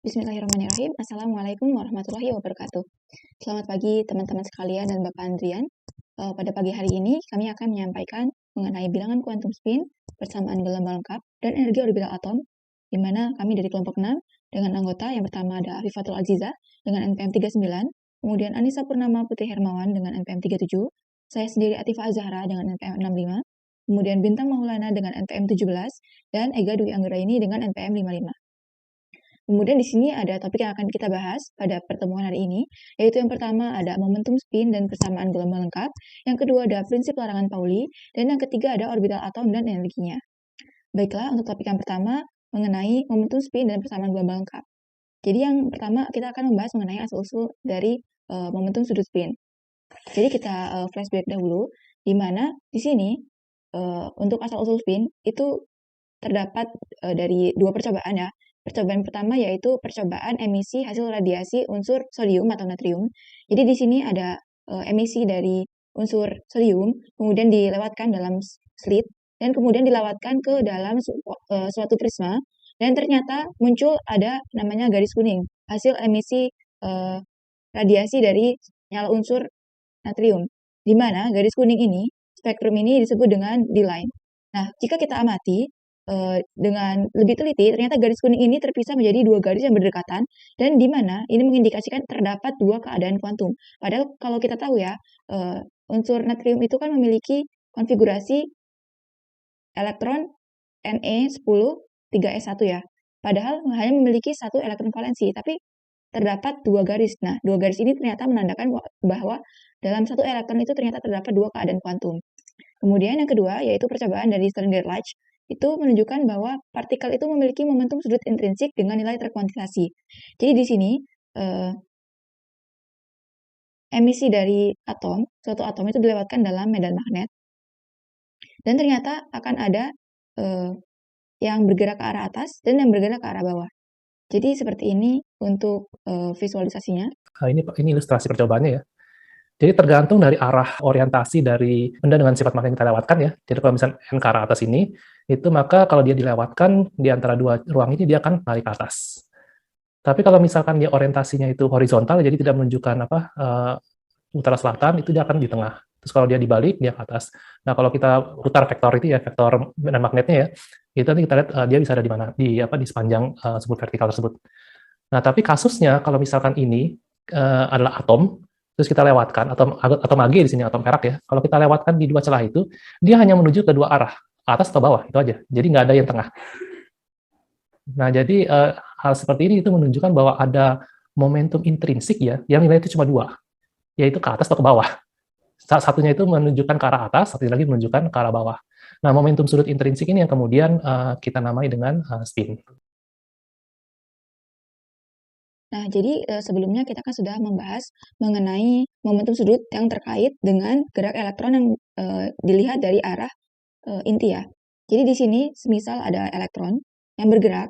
Bismillahirrahmanirrahim. Assalamualaikum warahmatullahi wabarakatuh. Selamat pagi teman-teman sekalian dan Bapak Andrian. Pada pagi hari ini kami akan menyampaikan mengenai bilangan kuantum spin, persamaan gelombang lengkap, dan energi orbital atom, di mana kami dari kelompok 6 dengan anggota yang pertama ada Afifatul Aziza dengan NPM 39, kemudian Anissa Purnama Putri Hermawan dengan NPM 37, saya sendiri Atifah Azahra dengan NPM 65, kemudian Bintang Maulana dengan NPM 17, dan Ega Dwi Anggraini dengan NPM 55. Kemudian di sini ada topik yang akan kita bahas pada pertemuan hari ini, yaitu yang pertama ada momentum spin dan persamaan gelombang lengkap, yang kedua ada prinsip larangan Pauli, dan yang ketiga ada orbital atom dan energinya. Baiklah, untuk topik yang pertama mengenai momentum spin dan persamaan gelombang lengkap. Jadi yang pertama kita akan membahas mengenai asal-usul dari momentum sudut spin. Jadi kita flashback dahulu, di mana di sini untuk asal-usul spin itu terdapat dari dua percobaan ya. Percobaan pertama yaitu percobaan emisi hasil radiasi unsur sodium atau natrium. Jadi di sini ada emisi dari unsur sodium, kemudian dilewatkan dalam slit, dan kemudian dilewatkan ke dalam suatu prisma, dan ternyata muncul ada namanya garis kuning, hasil emisi radiasi dari nyala unsur natrium, di mana garis kuning ini, spektrum ini disebut dengan D-line. Nah, jika kita amati, dengan lebih teliti, ternyata garis kuning ini terpisah menjadi dua garis yang berdekatan, dan di mana ini mengindikasikan terdapat dua keadaan kuantum. Padahal kalau kita tahu ya, unsur natrium itu kan memiliki konfigurasi elektron Ne10 3s1 ya. Padahal hanya memiliki satu elektron valensi, tapi terdapat dua garis. Nah, dua garis ini ternyata menandakan bahwa dalam satu elektron itu ternyata terdapat dua keadaan kuantum. Kemudian yang kedua, yaitu percobaan dari Stern-Gerlach, itu menunjukkan bahwa partikel itu memiliki momentum sudut intrinsik dengan nilai terkuantisasi. Jadi di sini, emisi dari atom, suatu atom itu dilewatkan dalam medan magnet, dan ternyata akan ada yang bergerak ke arah atas dan yang bergerak ke arah bawah. Jadi seperti ini untuk visualisasinya. Ini ilustrasi percobaannya ya. Jadi tergantung dari arah orientasi dari benda dengan sifat magnet yang kita lewatkan ya. Jadi kalau misalnya N ke arah atas ini, itu maka kalau dia dilewatkan di antara dua ruang ini, dia akan lari ke atas. Tapi kalau misalkan dia orientasinya itu horizontal, jadi tidak menunjukkan utara selatan, itu dia akan di tengah. Terus kalau dia dibalik, dia ke atas. Nah kalau kita putar vektor itu ya, vektor medan magnetnya ya, itu nanti kita lihat dia bisa ada di mana, di sepanjang sebuah vertikal tersebut. Nah tapi kasusnya kalau misalkan ini adalah atom, terus kita lewatkan, atom Ag di sini, atom perak ya, kalau kita lewatkan di dua celah itu, dia hanya menuju ke dua arah, atas atau bawah, itu aja. Jadi nggak ada yang tengah. Nah, jadi hal seperti ini itu menunjukkan bahwa ada momentum intrinsik ya, yang nilai itu cuma dua, yaitu ke atas atau ke bawah. Satunya itu menunjukkan ke arah atas, satunya lagi menunjukkan ke arah bawah. Nah, momentum sudut intrinsik ini yang kemudian kita namai dengan spin. Nah, jadi sebelumnya kita kan sudah membahas mengenai momentum sudut yang terkait dengan gerak elektron yang dilihat dari arah inti ya. Jadi di sini semisal ada elektron yang bergerak,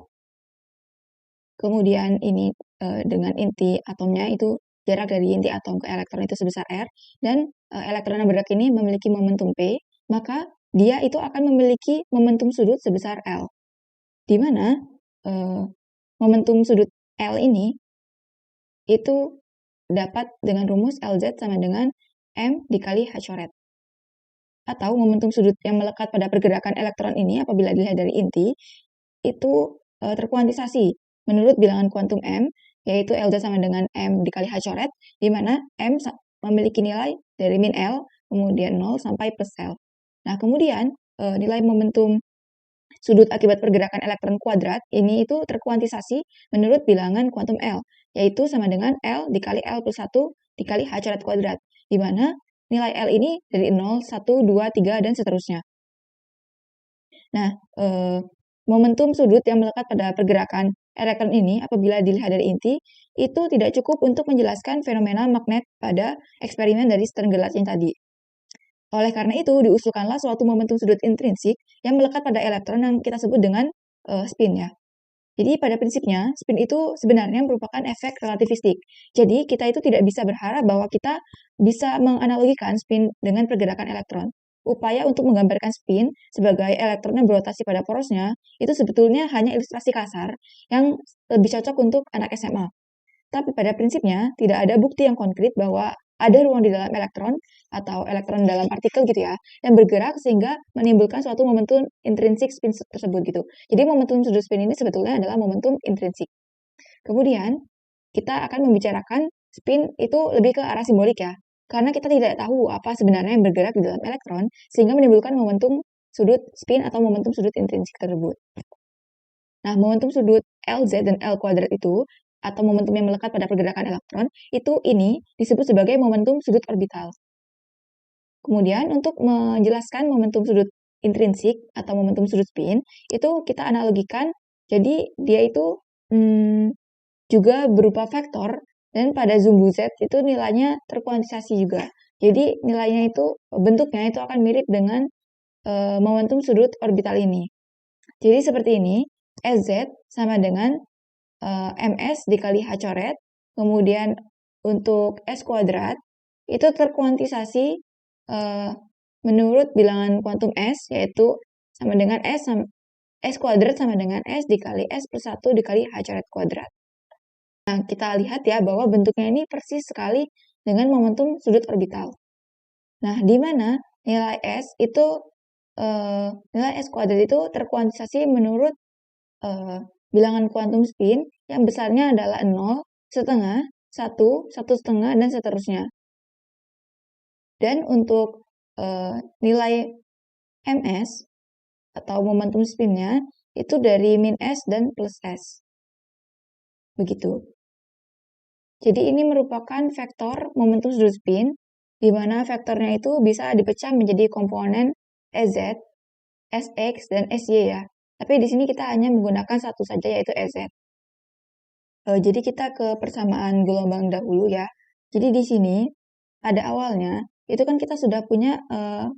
kemudian ini dengan inti atomnya itu jarak dari inti atom ke elektron itu sebesar R, dan elektron yang bergerak ini memiliki momentum P, maka dia itu akan memiliki momentum sudut sebesar L. Di mana momentum sudut L ini itu dapat dengan rumus LZ sama dengan M dikali H coret. Atau momentum sudut yang melekat pada pergerakan elektron ini apabila dilihat dari inti, itu terkuantisasi menurut bilangan kuantum M, yaitu LZ sama dengan M dikali H coret, di mana M memiliki nilai dari min L, kemudian 0 sampai plus L. Nah, kemudian nilai momentum sudut akibat pergerakan elektron kuadrat ini itu terkuantisasi menurut bilangan kuantum L, yaitu sama dengan L dikali L plus 1 dikali H coret kuadrat, di mana nilai L ini dari 0, 1, 2, 3, dan seterusnya. Nah, momentum sudut yang melekat pada pergerakan elektron ini apabila dilihat dari inti, itu tidak cukup untuk menjelaskan fenomena magnet pada eksperimen dari Stern-Gerlach yang tadi. Oleh karena itu, diusulkanlah suatu momentum sudut intrinsik yang melekat pada elektron yang kita sebut dengan spin ya. Jadi pada prinsipnya, spin itu sebenarnya merupakan efek relativistik. Jadi kita itu tidak bisa berharap bahwa kita bisa menganalogikan spin dengan pergerakan elektron. upaya untuk menggambarkan spin sebagai elektron yang berotasi pada porosnya itu sebetulnya hanya ilustrasi kasar yang lebih cocok untuk anak SMA. Tapi pada prinsipnya tidak ada bukti yang konkret bahwa ada ruang di dalam elektron atau elektron dalam partikel gitu ya, yang bergerak sehingga menimbulkan suatu momentum intrinsik spin tersebut gitu. Jadi momentum sudut spin ini sebetulnya adalah momentum intrinsik. Kemudian kita akan membicarakan spin itu lebih ke arah simbolik ya, karena kita tidak tahu apa sebenarnya yang bergerak di dalam elektron sehingga menimbulkan momentum sudut spin atau momentum sudut intrinsik tersebut. Nah, momentum sudut LZ dan L kuadrat itu atau momentum yang melekat pada pergerakan elektron, ini disebut sebagai momentum sudut orbital. Kemudian untuk menjelaskan momentum sudut intrinsik atau momentum sudut spin, itu kita analogikan, jadi dia itu juga berupa vektor, dan pada sumbu Z itu nilainya terkuantisasi juga. Jadi nilainya itu, bentuknya itu akan mirip dengan momentum sudut orbital ini. Jadi seperti ini, SZ sama dengan MS dikali H coret, kemudian untuk S kuadrat, itu terkuantisasi menurut bilangan kuantum S, yaitu sama dengan S kuadrat sama dengan S dikali S plus 1 dikali H coret kuadrat. Nah, kita lihat ya bahwa bentuknya ini persis sekali dengan momentum sudut orbital. Nah, di mana nilai S kuadrat itu terkuantisasi menurut bilangan kuantum spin yang besarnya adalah 0, setengah, 1, 1,5, dan seterusnya. Dan untuk nilai MS atau momentum spinnya itu dari min S dan plus S. Begitu. Jadi ini merupakan vektor momentum sudut spin, di mana vektornya itu bisa dipecah menjadi komponen SZ, SX, dan SY ya. Tapi di sini kita hanya menggunakan satu saja, yaitu SZ. Jadi kita ke persamaan gelombang dahulu ya. Jadi di sini pada awalnya itu kan kita sudah punya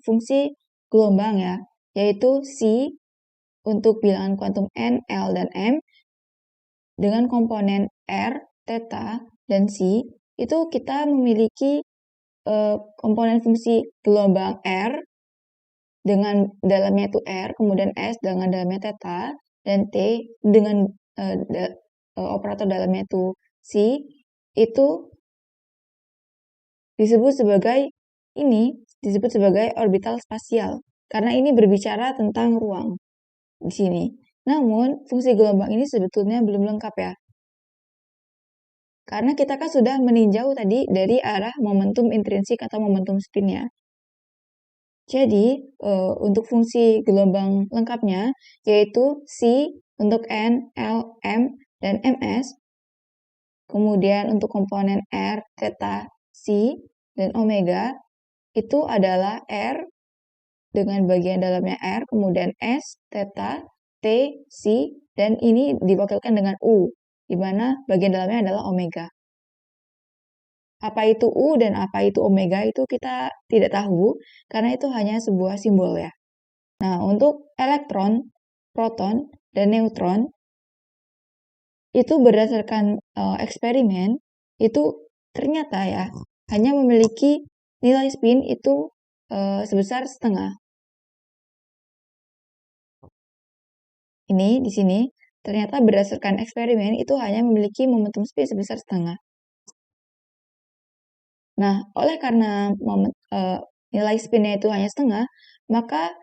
fungsi gelombang ya, yaitu C untuk bilangan kuantum N, L, dan M dengan komponen R, theta, dan C. Itu kita memiliki komponen fungsi gelombang R dengan dalamnya itu R, kemudian S dengan dalamnya theta, dan T dengan operator dalamnya itu C, itu disebut sebagai orbital spasial, karena ini berbicara tentang ruang di sini. Namun, fungsi gelombang ini sebetulnya belum lengkap ya. Karena kita kan sudah meninjau tadi dari arah momentum intrinsik atau momentum spinnya. Jadi, untuk fungsi gelombang lengkapnya, yaitu C untuk N, L, M, dan MS, kemudian untuk komponen R, theta, C, dan omega, itu adalah R dengan bagian dalamnya R, kemudian S, theta, T, C, dan ini diwakilkan dengan U, di mana bagian dalamnya adalah omega. Apa itu U dan apa itu omega itu kita tidak tahu, karena itu hanya sebuah simbol ya. Nah, untuk elektron, proton, dan neutron, itu berdasarkan eksperimen, itu ternyata ya, hanya memiliki nilai spin itu sebesar setengah. Ini di sini, ternyata berdasarkan eksperimen itu hanya memiliki momentum spin sebesar setengah. Nah, oleh karena nilai spinnya itu hanya setengah, maka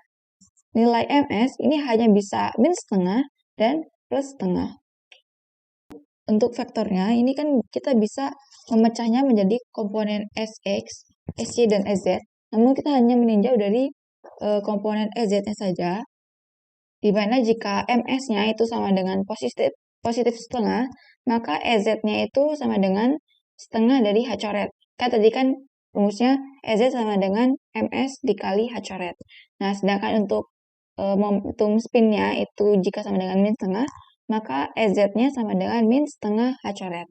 nilai MS ini hanya bisa min setengah dan plus setengah. Untuk vektornya, ini kan kita bisa memecahnya menjadi komponen SX, SY, dan SZ. Namun kita hanya meninjau dari komponen SZ-nya saja, di mana jika MS-nya itu sama dengan positif setengah, maka SZ-nya itu sama dengan setengah dari H coret. Kan tadi kan rumusnya SZ sama dengan MS dikali H coret. Nah, sedangkan untuk momentum spinnya itu jika sama dengan min setengah, maka SZ-nya sama dengan min setengah H coret.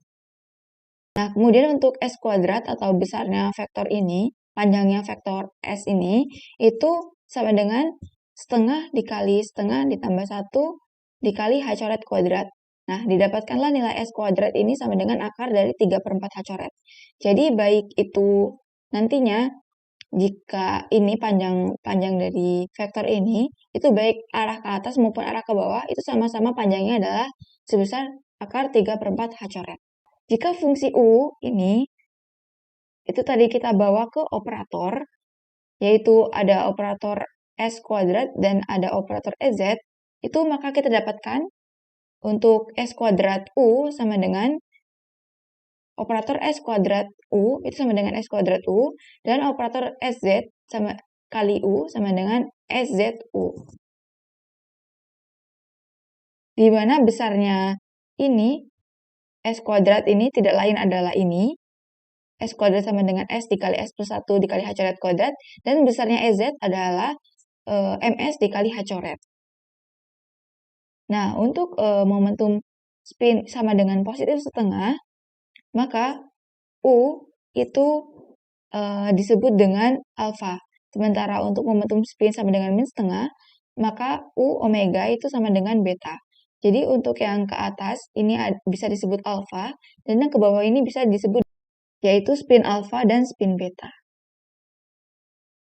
Nah, kemudian untuk S kuadrat atau besarnya vektor ini, panjangnya vektor S ini, itu sama dengan setengah dikali setengah ditambah 1 dikali H coret kuadrat. Nah, didapatkanlah nilai S kuadrat ini sama dengan akar dari 3/4 H coret. Jadi, baik itu nantinya jika ini panjang dari vektor ini, itu baik arah ke atas maupun arah ke bawah, itu sama-sama panjangnya adalah sebesar akar 3/4 H coret. Jika fungsi U ini, itu tadi kita bawa ke operator, yaitu ada operator S kuadrat dan ada operator EZ, itu maka kita dapatkan untuk S kuadrat U sama dengan operator S kuadrat U itu sama dengan S kuadrat U, dan operator SZ sama kali U sama dengan SZU. Di mana besarnya ini, S kuadrat ini tidak lain adalah ini, S kuadrat sama dengan S dikali S plus 1 dikali H coret kuadrat, dan besarnya EZ adalah MS dikali H coret. Nah, untuk momentum spin sama dengan positif setengah, maka U itu disebut dengan alfa. Sementara untuk momentum spin sama dengan min setengah, maka U omega itu sama dengan beta. Jadi untuk yang ke atas ini bisa disebut alfa, dan yang ke bawah ini bisa disebut yaitu spin alfa dan spin beta.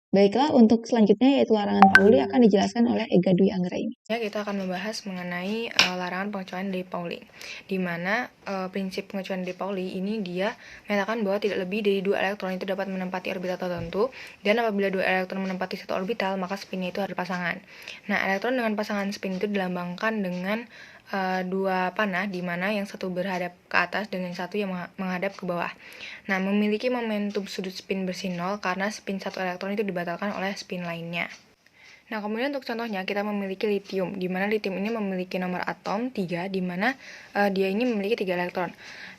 Baiklah, untuk selanjutnya yaitu larangan Pauli akan dijelaskan oleh Ega Dwi Anggraini. Ya, kita akan membahas mengenai larangan pengecualian dari Pauli, di mana prinsip pengecualian dari Pauli ini dia menyatakan bahwa tidak lebih dari 2 elektron itu dapat menempati orbital tertentu, dan apabila 2 elektron menempati satu orbital, maka spinnya itu harus berpasangan. Nah, elektron dengan pasangan spin itu dilambangkan dengan 2 panah, di mana yang satu berhadap ke atas dan yang satu yang menghadap ke bawah. Nah, memiliki momentum sudut spin bersih 0 karena spin satu elektron itu dibatalkan oleh spin lainnya. Nah, kemudian untuk contohnya kita memiliki lithium, di mana lithium ini memiliki nomor atom 3, di mana dia ini memiliki 3 elektron.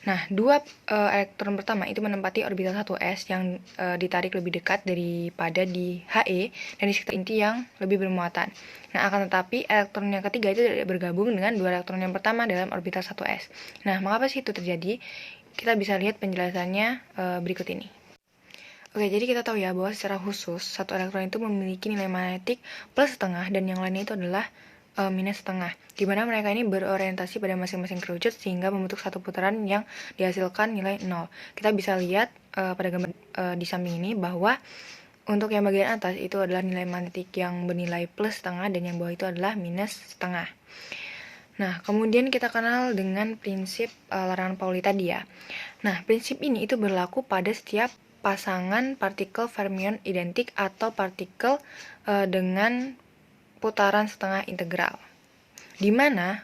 Nah, 2 elektron pertama itu menempati orbital 1s yang ditarik lebih dekat daripada di He, dan di sekitar inti yang lebih bermuatan. Nah, akan tetapi elektron yang ketiga itu tidak bergabung dengan 2 elektron yang pertama dalam orbital 1s. Nah, mengapa sih itu terjadi? Kita bisa lihat penjelasannya berikut ini. Oke, jadi kita tahu ya bahwa secara khusus satu elektron itu memiliki nilai magnetik plus setengah dan yang lainnya itu adalah minus setengah, di mana mereka ini berorientasi pada masing-masing kerucut sehingga membentuk satu putaran yang dihasilkan nilai 0. Kita bisa lihat pada gambar di samping ini bahwa untuk yang bagian atas itu adalah nilai magnetik yang bernilai plus setengah dan yang bawah itu adalah minus setengah. Nah, kemudian kita kenal dengan prinsip larangan Pauli tadi ya. Nah, prinsip ini itu berlaku pada setiap pasangan partikel fermion identik atau partikel dengan putaran setengah integral, di mana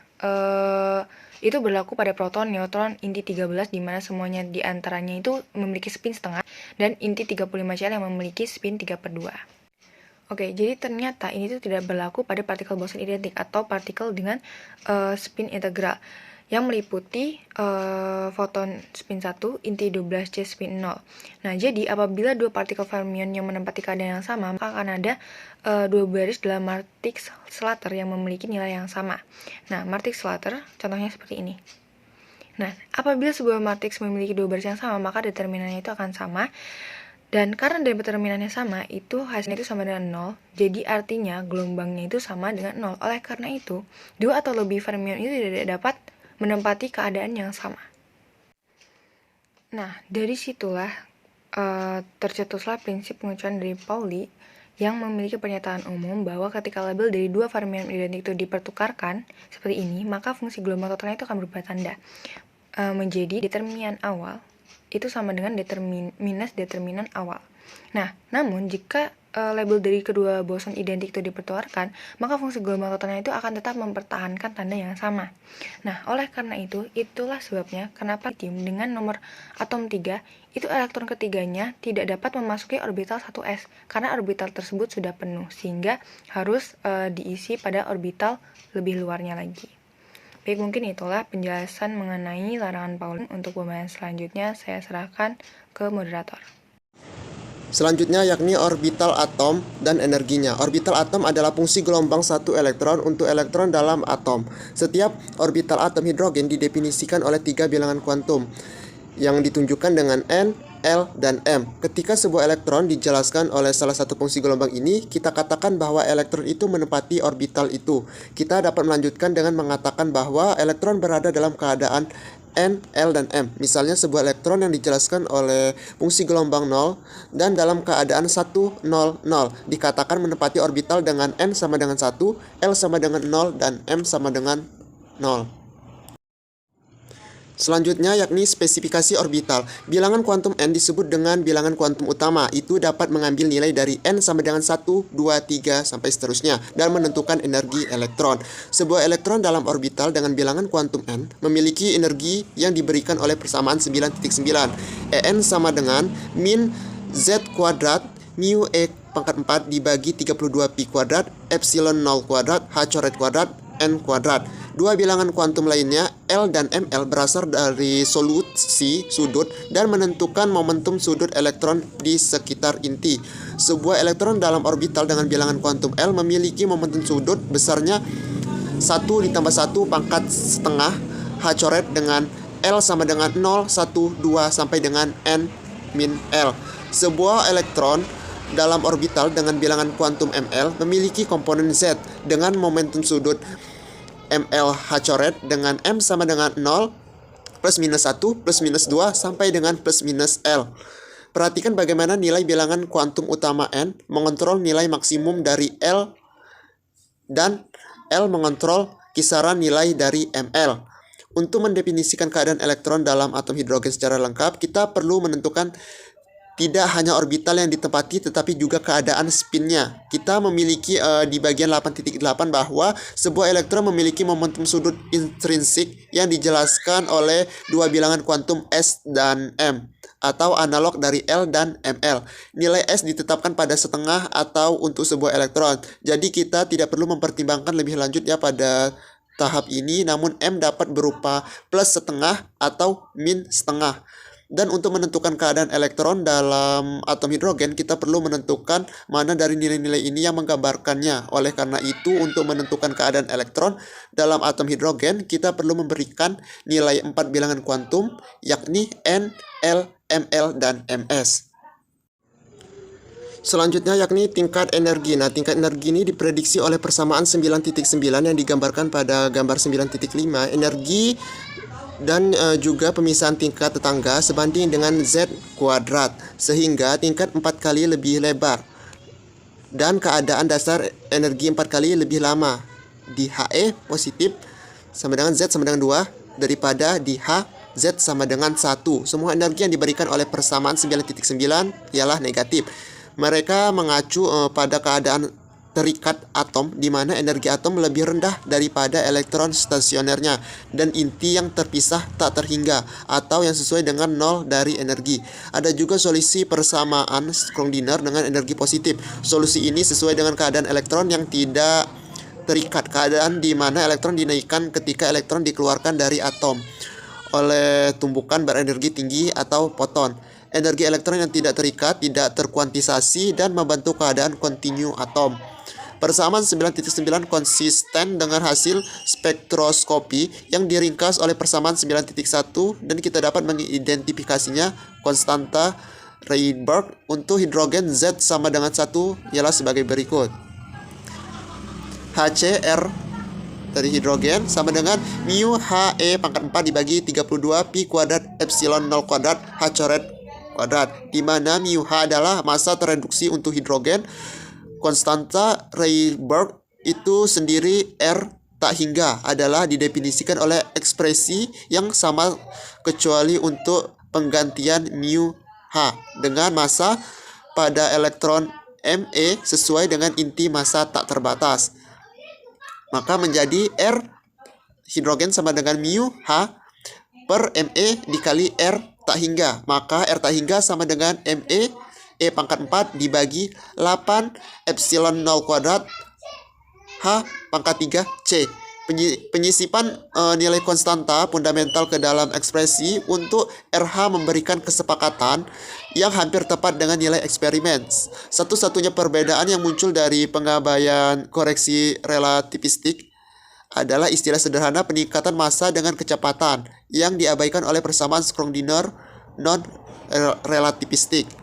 itu berlaku pada proton, neutron, inti 13 di mana semuanya diantaranya itu memiliki spin setengah, dan inti 35 Cl yang memiliki spin 3/2. Oke, jadi ternyata ini tuh tidak berlaku pada partikel boson identik atau partikel dengan spin integral yang meliputi foton spin 1, inti 12C spin 0. Nah, jadi apabila dua partikel fermion yang menempati keadaan yang sama, maka akan ada dua baris dalam matriks Slater yang memiliki nilai yang sama. Nah, matriks Slater contohnya seperti ini. Nah, apabila sebuah matriks memiliki dua baris yang sama, maka determinannya itu akan sama. Dan karena determinannya sama, itu hasilnya itu sama dengan 0. Jadi artinya gelombangnya itu sama dengan 0. Oleh karena itu, dua atau lebih fermion itu tidak dapat menempati keadaan yang sama. Nah, dari situlah tercetuslah prinsip pengecualian dari Pauli yang memiliki pernyataan umum bahwa ketika label dari dua fermion identik itu dipertukarkan seperti ini, maka fungsi gelombang totalnya itu akan berubah tanda menjadi determinan awal itu sama dengan minus determinan awal. Nah, namun jika label dari kedua boson identik itu dipertukarkan, maka fungsi gelombang totalnya itu akan tetap mempertahankan tanda yang sama. Nah, oleh karena itu, itulah sebabnya kenapa lithium dengan nomor atom 3, itu elektron ketiganya tidak dapat memasuki orbital 1s, karena orbital tersebut sudah penuh, sehingga harus diisi pada orbital lebih luarnya lagi. Baik, mungkin itulah penjelasan mengenai larangan Pauli. Untuk pembahasan selanjutnya, saya serahkan ke moderator. Selanjutnya yakni orbital atom dan energinya. Orbital atom adalah fungsi gelombang satu elektron untuk elektron dalam atom. Setiap orbital atom hidrogen didefinisikan oleh 3 bilangan kuantum yang ditunjukkan dengan N, L, dan M. Ketika sebuah elektron dijelaskan oleh salah satu fungsi gelombang ini, kita katakan bahwa elektron itu menempati orbital itu. Kita dapat melanjutkan dengan mengatakan bahwa elektron berada dalam keadaan N, L, dan M. Misalnya sebuah elektron yang dijelaskan oleh fungsi gelombang 0 dan dalam keadaan 1, 0, 0 dikatakan menempati orbital dengan N sama dengan 1, L sama dengan 0, dan M sama dengan 0. Selanjutnya yakni spesifikasi orbital. Bilangan kuantum N disebut dengan bilangan kuantum utama. Itu dapat mengambil nilai dari N sama dengan 1, 2, 3, sampai seterusnya dan menentukan energi elektron. Sebuah elektron dalam orbital dengan bilangan kuantum N memiliki energi yang diberikan oleh persamaan 9.9. En sama dengan min Z kuadrat mu E pangkat 4 dibagi 32 pi kuadrat epsilon 0 kuadrat H coret kuadrat N kuadrat. Dua bilangan kuantum lainnya, L dan ML, berasal dari solusi sudut dan menentukan momentum sudut elektron di sekitar inti. Sebuah elektron dalam orbital dengan bilangan kuantum L memiliki momentum sudut besarnya 1 ditambah 1 pangkat setengah H coret dengan L sama dengan 0, 1, 2, sampai dengan N min L. Sebuah elektron dalam orbital dengan bilangan kuantum ML memiliki komponen Z dengan momentum sudut ML H coret dengan M sama dengan 0, plus minus 1, plus minus 2, sampai dengan plus minus L. Perhatikan bagaimana nilai bilangan kuantum utama N mengontrol nilai maksimum dari L dan L mengontrol kisaran nilai dari ML. Untuk mendefinisikan keadaan elektron dalam atom hidrogen secara lengkap, kita perlu menentukan tidak hanya orbital yang ditempati tetapi juga keadaan spinnya. Kita memiliki di bagian 8.8 bahwa sebuah elektron memiliki momentum sudut intrinsik yang dijelaskan oleh dua bilangan kuantum S dan M atau analog dari L dan ML. Nilai S ditetapkan pada setengah atau untuk sebuah elektron. Jadi kita tidak perlu mempertimbangkan lebih lanjut ya pada tahap ini, namun M dapat berupa plus setengah atau min setengah. Dan untuk menentukan keadaan elektron dalam atom hidrogen, kita perlu menentukan mana dari nilai-nilai ini yang menggambarkannya. Oleh karena itu, untuk menentukan keadaan elektron dalam atom hidrogen, kita perlu memberikan nilai 4 bilangan kuantum, yakni N, L, ML, dan MS. Selanjutnya yakni tingkat energi. Nah, tingkat energi ini diprediksi oleh persamaan 9.9 yang digambarkan pada gambar 9.5. Energi dan juga pemisahan tingkat tetangga sebanding dengan Z kuadrat, sehingga tingkat 4 kali lebih lebar dan keadaan dasar energi 4 kali lebih lama di HE positif sama dengan Z sama dengan 2 daripada di H Z sama dengan 1. Semua energi yang diberikan oleh persamaan 9.9 ialah negatif. Mereka mengacu pada keadaan terikat atom, di mana energi atom lebih rendah daripada elektron stasionernya dan inti yang terpisah tak terhingga atau yang sesuai dengan nol dari energi. Ada juga solusi persamaan Schrödinger dengan energi positif. Solusi ini sesuai dengan keadaan elektron yang tidak terikat, keadaan di mana elektron dinaikkan ketika elektron dikeluarkan dari atom oleh tumbukan berenergi tinggi atau foton. Energi elektron yang tidak terikat, tidak terkuantisasi, dan membantu keadaan kontinu atom. Persamaan 9.9 konsisten dengan hasil spektroskopi yang diringkas oleh persamaan 9.1 dan kita dapat mengidentifikasinya konstanta Rydberg untuk hidrogen Z sama dengan 1 ialah sebagai berikut. HCr dari hidrogen sama dengan mu He pangkat 4 dibagi 32 pi kuadrat epsilon 0 kuadrat H coret kuadrat, di mana mu H adalah massa tereduksi untuk hidrogen. Konstanta Rydberg itu sendiri R tak hingga adalah didefinisikan oleh ekspresi yang sama kecuali untuk penggantian mu H dengan massa pada elektron Me sesuai dengan inti massa tak terbatas. Maka menjadi R hidrogen sama dengan mu H per Me dikali R tak hingga. Maka R tak hingga sama dengan Me E pangkat 4 dibagi 8 epsilon 0 kuadrat H pangkat 3 C. Penyisipan nilai konstanta fundamental ke dalam ekspresi untuk RH memberikan kesepakatan yang hampir tepat dengan nilai eksperimen. Satu-satunya perbedaan yang muncul dari pengabaian koreksi relativistik adalah istilah sederhana peningkatan massa dengan kecepatan yang diabaikan oleh persamaan Schrödinger non-relativistik.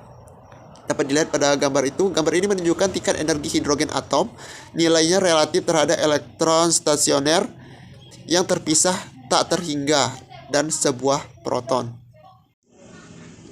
Dapat dilihat pada gambar itu. Gambar ini menunjukkan tingkat energi hidrogen atom. Nilainya relatif terhadap elektron stasioner yang terpisah tak terhingga dan sebuah proton.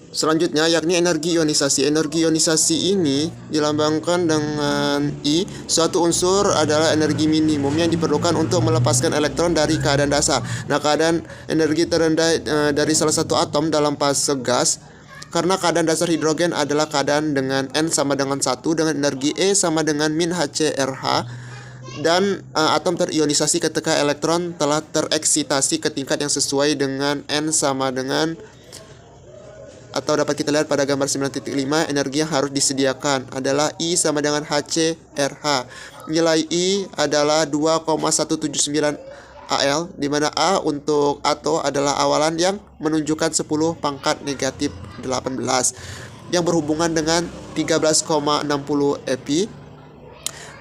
Selanjutnya yakni energi ionisasi. Energi ionisasi ini dilambangkan dengan I. Suatu unsur adalah energi minimum yang diperlukan untuk melepaskan elektron dari keadaan dasar. Nah, keadaan energi terendah dari salah satu atom dalam fase gas, karena keadaan dasar hidrogen adalah keadaan dengan N sama dengan 1 dengan energi E sama dengan min HCRH, dan atom terionisasi ketika elektron telah tereksitasi ke tingkat yang sesuai dengan N sama dengan, atau dapat kita lihat pada gambar 9.5, energi yang harus disediakan adalah I sama dengan HCRH. Nilai I adalah 2,179 AL, di mana A untuk ato adalah awalan yang menunjukkan 10 pangkat negatif 18 yang berhubungan dengan 13,60 epi.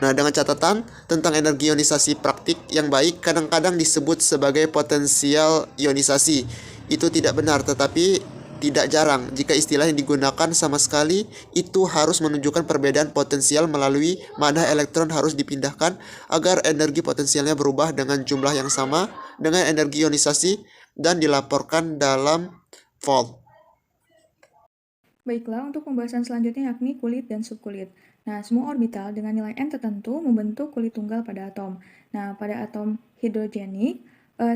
Nah, dengan catatan tentang energi ionisasi praktik yang baik kadang-kadang disebut sebagai potensial ionisasi. Itu tidak benar, tetapi tidak jarang jika istilah yang digunakan sama sekali itu harus menunjukkan perbedaan potensial melalui mana elektron harus dipindahkan agar energi potensialnya berubah dengan jumlah yang sama dengan energi ionisasi dan dilaporkan dalam volt. Baiklah, untuk pembahasan selanjutnya yakni kulit dan subkulit. Nah, semua orbital dengan nilai N tertentu membentuk kulit tunggal pada atom. Nah, pada atom hidrogenik,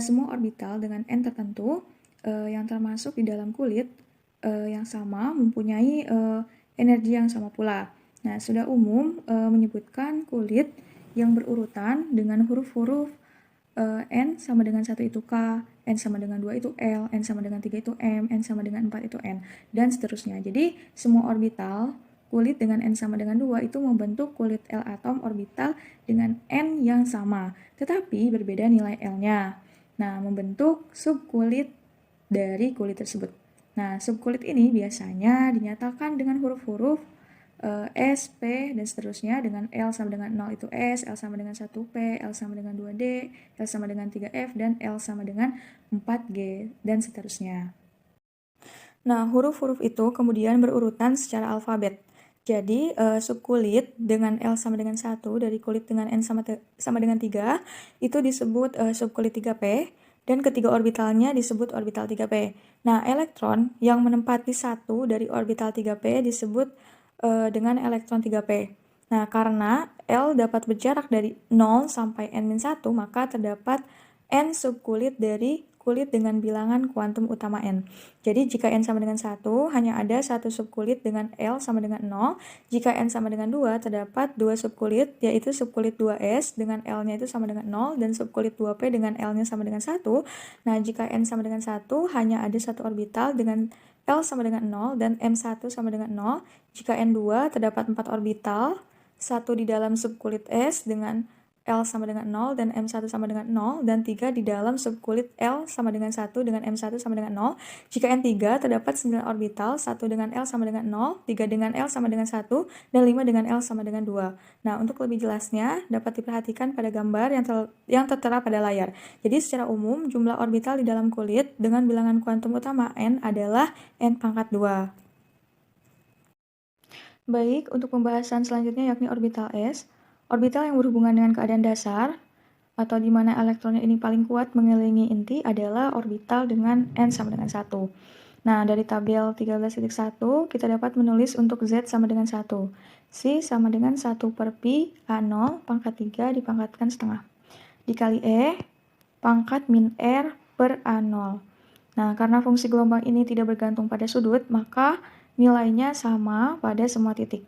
semua orbital dengan N tertentu yang termasuk di dalam kulit yang sama mempunyai energi yang sama pula. Nah, sudah umum menyebutkan kulit yang berurutan dengan huruf-huruf N sama dengan 1 itu K, N sama dengan 2 itu L, N sama dengan 3 itu M, N sama dengan 4 itu N, dan seterusnya. Jadi, semua orbital kulit dengan N sama dengan 2 itu membentuk kulit L atom orbital dengan N yang sama, tetapi berbeda nilai L-nya. Nah, membentuk subkulit dari kulit tersebut. Nah, subkulit ini biasanya dinyatakan dengan huruf-huruf S, P, dan seterusnya, dengan L sama dengan 0 itu S, L sama dengan 1P, L sama dengan 2D, L sama dengan 3F, dan L sama dengan 4G, dan seterusnya. Nah, huruf-huruf itu kemudian berurutan secara alfabet. Jadi, subkulit dengan L sama dengan 1 dari kulit dengan N sama dengan 3 itu disebut subkulit 3P, dan ketiga orbitalnya disebut orbital 3P. Nah, elektron yang menempati satu dari orbital 3P disebut dengan elektron 3P. Nah, karena L dapat berjarak dari 0 sampai N-1, maka terdapat N subkulit dari kulit dengan bilangan kuantum utama N. Jadi, jika N sama dengan 1, hanya ada satu subkulit dengan L sama dengan 0. Jika N sama dengan 2, terdapat dua subkulit, yaitu subkulit 2S dengan L-nya itu sama dengan 0, dan subkulit 2P dengan L-nya sama dengan 1. Nah, jika N sama dengan 1, hanya ada satu orbital dengan L sama dengan 0 dan M1 sama dengan 0. Jika N2, terdapat 4 orbital, satu di dalam subkulit S dengan L sama dengan 0 dan M1 sama dengan 0, dan 3 di dalam subkulit L sama dengan 1 dengan M1 sama dengan 0. Jika N3, terdapat 9 orbital, 1 dengan L sama dengan 0, 3 dengan L sama dengan 1, dan 5 dengan L sama dengan 2. Nah, untuk lebih jelasnya, dapat diperhatikan pada gambar yang tertera pada layar. Jadi, secara umum, jumlah orbital di dalam kulit dengan bilangan kuantum utama N adalah N pangkat 2. Baik, untuk pembahasan selanjutnya yakni orbital S. Orbital yang berhubungan dengan keadaan dasar, atau di mana elektronnya ini paling kuat mengelilingi inti, adalah orbital dengan N sama dengan 1. Nah, dari tabel 13.1, kita dapat menulis untuk Z sama dengan 1. C sama dengan 1 per Pi A0 pangkat 3 dipangkatkan setengah. Dikali E pangkat min R per A0. Nah, karena fungsi gelombang ini tidak bergantung pada sudut, maka nilainya sama pada semua titik,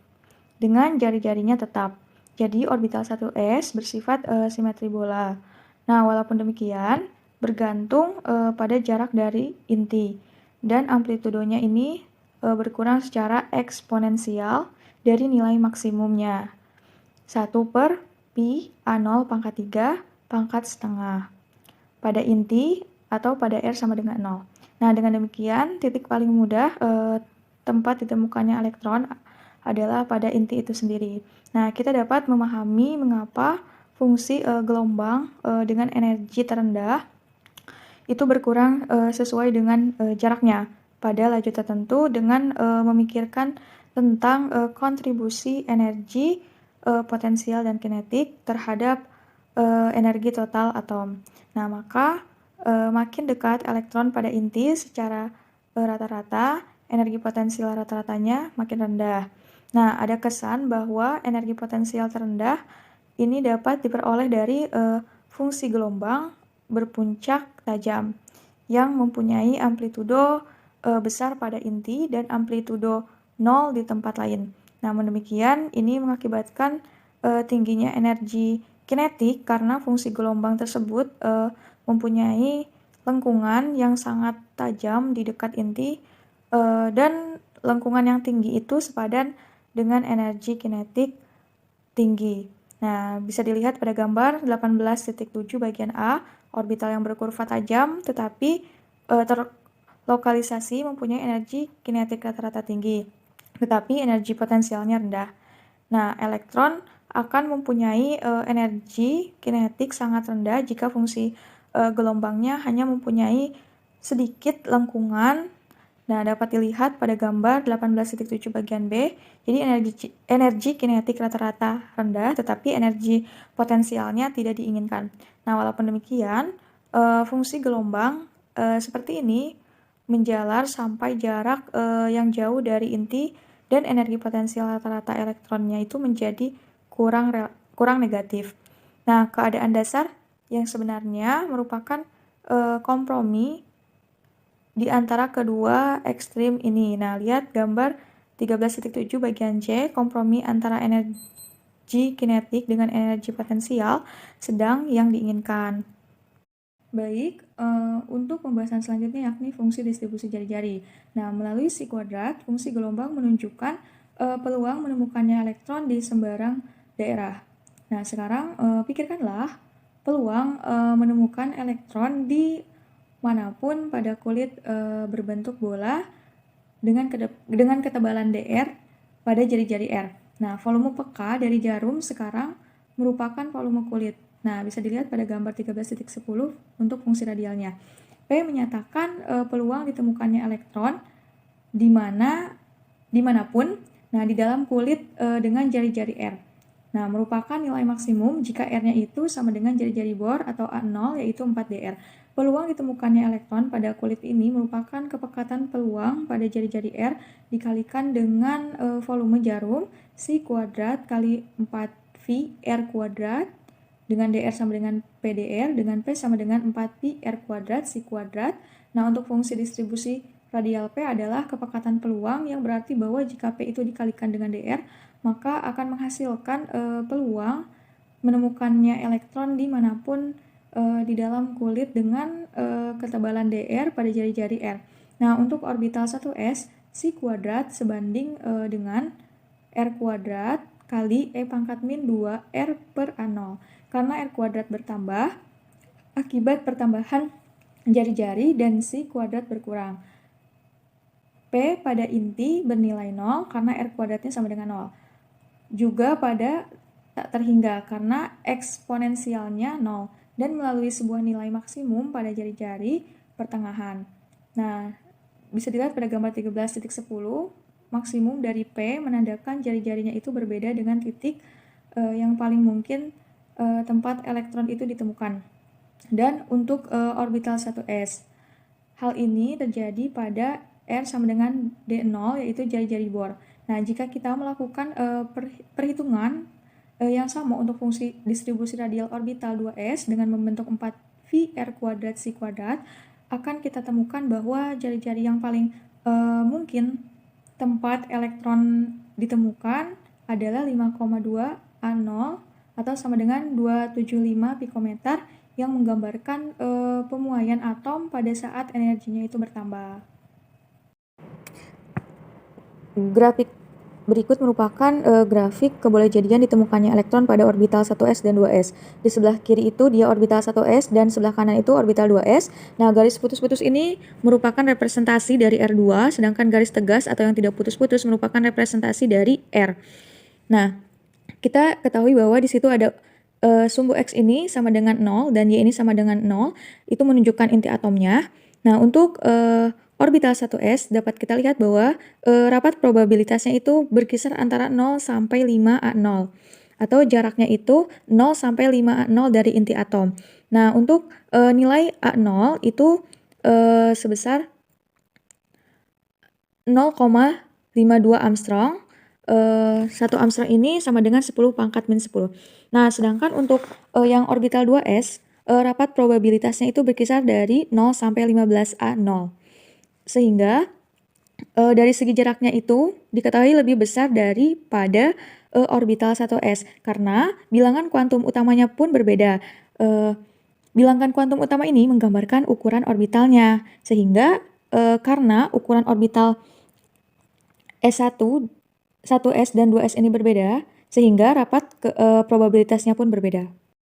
dengan jari-jarinya tetap. Jadi, orbital 1S bersifat simetri bola. Nah, walaupun demikian, bergantung pada jarak dari inti. Dan amplitudonya ini berkurang secara eksponensial dari nilai maksimumnya. 1 per Pi A0 pangkat 3 pangkat setengah. Pada inti atau pada R sama dengan 0. Nah, dengan demikian, titik paling mudah tempat ditemukannya elektron adalah pada inti itu sendiri. Nah, kita dapat memahami mengapa fungsi gelombang dengan energi terendah itu berkurang sesuai dengan jaraknya pada laju tertentu dengan memikirkan tentang kontribusi energi, potensial, dan kinetik terhadap energi total atom. Nah, maka makin dekat elektron pada inti secara rata-rata, energi potensial rata-ratanya makin rendah. Nah, ada kesan bahwa energi potensial terendah ini dapat diperoleh dari fungsi gelombang berpuncak tajam yang mempunyai amplitudo besar pada inti dan amplitudo 0 di tempat lain. Namun demikian, ini mengakibatkan tingginya energi kinetik karena fungsi gelombang tersebut mempunyai lengkungan yang sangat tajam di dekat inti dan lengkungan yang tinggi itu sepadan dengan energi kinetik tinggi. Nah, bisa dilihat pada gambar 18.7 bagian A, orbital yang berkurva tajam tetapi terlokalisasi mempunyai energi kinetik rata-rata tinggi, tetapi energi potensialnya rendah. Nah, elektron akan mempunyai energi kinetik sangat rendah jika fungsi gelombangnya hanya mempunyai sedikit lengkungan. Nah, dapat dilihat pada gambar 18.7 bagian B. Jadi energi kinetik rata-rata rendah, tetapi energi potensialnya tidak diinginkan. Nah, walaupun demikian, fungsi gelombang seperti ini menjalar sampai jarak yang jauh dari inti dan energi potensial rata-rata elektronnya itu menjadi kurang negatif. Nah, keadaan dasar yang sebenarnya merupakan kompromi di antara kedua ekstrim ini. Nah, lihat gambar 13.7 bagian C, kompromi antara energi kinetik dengan energi potensial sedang yang diinginkan. Baik, untuk pembahasan selanjutnya yakni fungsi distribusi jari-jari. Nah, melalui si kuadrat, fungsi gelombang menunjukkan peluang menemukannya elektron di sembarang daerah. Nah, sekarang pikirkanlah peluang menemukan elektron di manapun pada kulit berbentuk bola dengan ketebalan dr pada jari-jari R. Nah, volume peka dari jarum sekarang merupakan volume kulit. Nah, bisa dilihat pada gambar 13.10 untuk fungsi radialnya. P menyatakan peluang ditemukannya elektron dimanapun, nah di dalam kulit dengan jari-jari R. Nah, merupakan nilai maksimum jika R-nya itu sama dengan jari-jari bor atau A0 yaitu 4 dr. Peluang ditemukannya elektron pada kulit ini merupakan kepekatan peluang pada jari-jari R dikalikan dengan volume jarum si kuadrat kali 4V R kuadrat dengan dr sama dengan PDR dengan P sama dengan 4pi R kuadrat si kuadrat. Nah, untuk fungsi distribusi radial P adalah kepekatan peluang yang berarti bahwa jika P itu dikalikan dengan dr maka akan menghasilkan peluang menemukannya elektron dimanapun di dalam kulit dengan ketebalan dr pada jari-jari R. Nah, untuk orbital 1s, si kuadrat sebanding dengan R kuadrat kali E pangkat min 2 R per A0. Karena R kuadrat bertambah akibat pertambahan jari-jari dan si kuadrat berkurang. P pada inti bernilai 0 karena R kuadratnya sama dengan 0. Juga pada tak terhingga karena eksponensialnya 0. Dan melalui sebuah nilai maksimum pada jari-jari pertengahan. Nah, bisa dilihat pada gambar 13.10, maksimum dari P menandakan jari-jarinya itu berbeda dengan titik yang paling mungkin tempat elektron itu ditemukan. Dan untuk orbital 1s, hal ini terjadi pada R sama dengan D0 yaitu jari-jari bor. Nah, jika kita melakukan perhitungan yang sama untuk fungsi distribusi radial orbital 2s dengan membentuk 4V R kuadrat si kuadrat, akan kita temukan bahwa jari-jari yang paling mungkin tempat elektron ditemukan adalah 5,2 A0 atau sama dengan 275 pikometer yang menggambarkan pemuaian atom pada saat energinya itu bertambah. Grafik berikut merupakan grafik kebolehjadian ditemukannya elektron pada orbital 1s dan 2s. Di sebelah kiri itu dia orbital 1s dan sebelah kanan itu orbital 2s. Nah, garis putus-putus ini merupakan representasi dari R2, sedangkan garis tegas atau yang tidak putus-putus merupakan representasi dari R. Nah, kita ketahui bahwa di situ ada sumbu X ini sama dengan 0 dan Y ini sama dengan 0. Itu menunjukkan inti atomnya. Nah, untuk orbital 1s dapat kita lihat bahwa rapat probabilitasnya itu berkisar antara 0 sampai 5 A0 atau jaraknya itu 0 sampai 5A0 dari inti atom. Nah, untuk nilai A0 itu sebesar 0,52 Armstrong. 1 Armstrong ini sama dengan 10 pangkat min 10. Nah, sedangkan untuk yang orbital 2s, rapat probabilitasnya itu berkisar dari 0 sampai 15A0. Sehingga dari segi jaraknya itu diketahui lebih besar daripada orbital 1s, karena bilangan kuantum utamanya pun berbeda. Bilangan kuantum utama ini menggambarkan ukuran orbitalnya, sehingga karena ukuran orbital S1, 1s dan 2s ini berbeda, sehingga rapat probabilitasnya pun berbeda.